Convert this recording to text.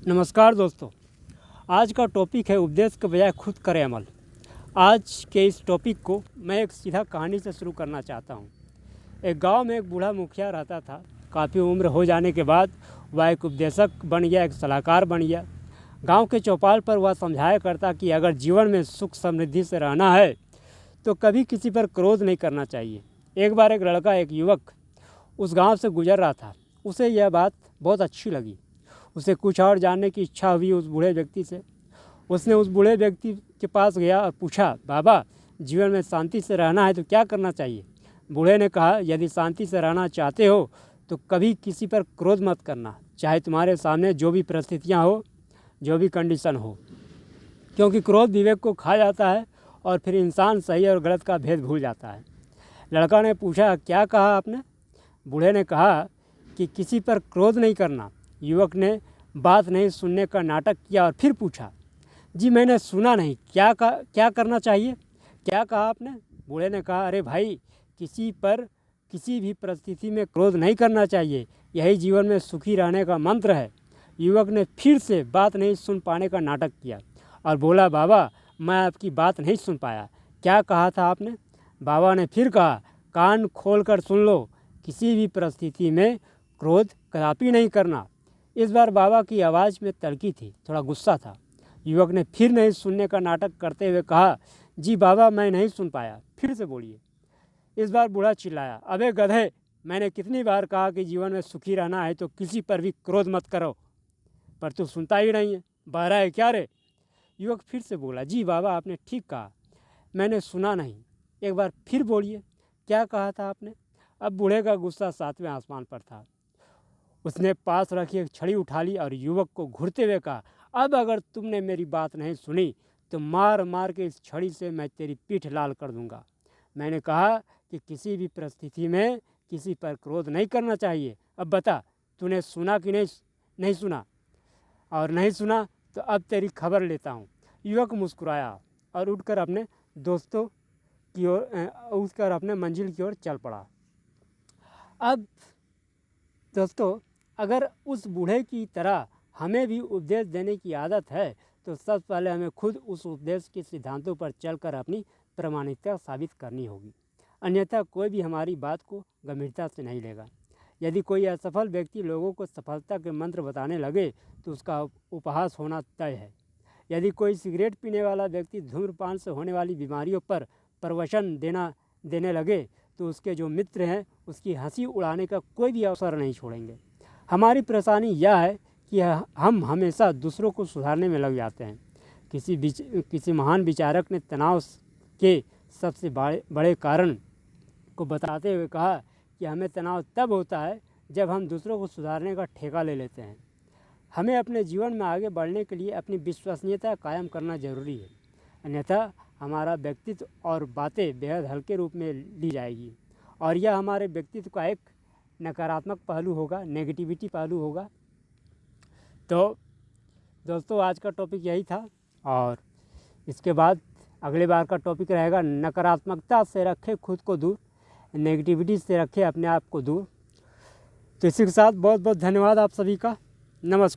नमस्कार दोस्तों, आज का टॉपिक है उपदेश के बजाय खुद करें अमल। आज के इस टॉपिक को मैं एक सीधा कहानी से शुरू करना चाहता हूँ। एक गांव में एक बूढ़ा मुखिया रहता था। काफ़ी उम्र हो जाने के बाद वह एक उपदेशक बन गया, एक सलाहकार बन गया। गांव के चौपाल पर वह समझाया करता कि अगर जीवन में सुख समृद्धि से रहना है तो कभी किसी पर क्रोध नहीं करना चाहिए। एक बार एक लड़का, एक युवक उस गाँव से गुजर रहा था। उसे यह बात बहुत अच्छी लगी। उसे कुछ और जानने की इच्छा हुई उस बूढ़े व्यक्ति से। उसने उस बूढ़े व्यक्ति के पास गया और पूछा, बाबा, जीवन में शांति से रहना है तो क्या करना चाहिए? बूढ़े ने कहा, यदि शांति से रहना चाहते हो तो कभी किसी पर क्रोध मत करना, चाहे तुम्हारे सामने जो भी परिस्थितियाँ हो, जो भी कंडीशन हो, क्योंकि क्रोध विवेक को खा जाता है और फिर इंसान सही और गलत का भेद भूल जाता है। लड़का ने पूछा, क्या कहा आपने? बूढ़े ने कहा कि किसी पर क्रोध नहीं करना। युवक ने बात नहीं सुनने का नाटक किया और फिर पूछा, जी मैंने सुना नहीं, क्या करना चाहिए? क्या कहा आपने? बूढ़े ने कहा, अरे भाई, किसी पर किसी भी परिस्थिति में क्रोध नहीं करना चाहिए, यही जीवन में सुखी रहने का मंत्र है। युवक ने फिर से बात नहीं सुन पाने का नाटक किया और बोला, बाबा, मैं आपकी बात नहीं सुन पाया, क्या कहा था आपने? बाबा ने फिर कहा, कान खोल कर सुन लो, किसी भी परिस्थिति में क्रोध कदापि नहीं करना। इस बार बाबा की आवाज़ में तल्खी थी, थोड़ा गुस्सा था। युवक ने फिर नहीं सुनने का नाटक करते हुए कहा, जी बाबा, मैं नहीं सुन पाया, फिर से बोलिए। इस बार बूढ़ा चिल्लाया, अबे गधे, मैंने कितनी बार कहा कि जीवन में सुखी रहना है तो किसी पर भी क्रोध मत करो, पर तू सुनता ही नहीं है, बहरा है क्या रे? युवक फिर से बोला, जी बाबा, आपने ठीक कहा, मैंने सुना नहीं, एक बार फिर बोलिए, क्या कहा था आपने? अब बूढ़े का गुस्सा सातवें आसमान पर था। उसने पास रखी एक छड़ी उठा ली और युवक को घूरते हुए कहा, अब अगर तुमने मेरी बात नहीं सुनी तो मार मार के इस छड़ी से मैं तेरी पीठ लाल कर दूंगा। मैंने कहा कि किसी भी परिस्थिति में किसी पर क्रोध नहीं करना चाहिए। अब बता, तूने सुना कि नहीं सुना? और नहीं सुना तो अब तेरी खबर लेता हूँ। युवक मुस्कुराया और उठकर अपने दोस्तों की ओर अपने मंजिल की ओर चल पड़ा। अब दोस्तों, अगर उस बूढ़े की तरह हमें भी उपदेश देने की आदत है तो सबसे पहले हमें खुद उस उपदेश के सिद्धांतों पर चलकर अपनी प्रामाणिकता साबित करनी होगी, अन्यथा कोई भी हमारी बात को गंभीरता से नहीं लेगा। यदि कोई असफल व्यक्ति लोगों को सफलता के मंत्र बताने लगे तो उसका उपहास होना तय है। यदि कोई सिगरेट पीने वाला व्यक्ति धूम्रपान से होने वाली बीमारियों पर प्रवचन देने लगे तो उसके जो मित्र हैं उसकी हंसी उड़ाने का कोई भी अवसर नहीं छोड़ेंगे। हमारी परेशानी यह है कि हम हमेशा दूसरों को सुधारने में लग जाते हैं। किसी महान विचारक ने तनाव के सबसे बड़े कारण को बताते हुए कहा कि हमें तनाव तब होता है जब हम दूसरों को सुधारने का ठेका ले लेते हैं। हमें अपने जीवन में आगे बढ़ने के लिए अपनी विश्वसनीयता कायम करना जरूरी है, अन्यथा हमारा व्यक्तित्व और बातें बेहद हल्के रूप में ली जाएगी और यह हमारे व्यक्तित्व का एक नकारात्मक पहलू होगा, नेगेटिविटी पहलू होगा। तो दोस्तों, आज का टॉपिक यही था और इसके बाद अगले बार का टॉपिक रहेगा, नकारात्मकता से रखें खुद को दूर, नेगेटिविटी से रखें अपने आप को दूर। तो इसी के साथ बहुत बहुत धन्यवाद आप सभी का। नमस्कार।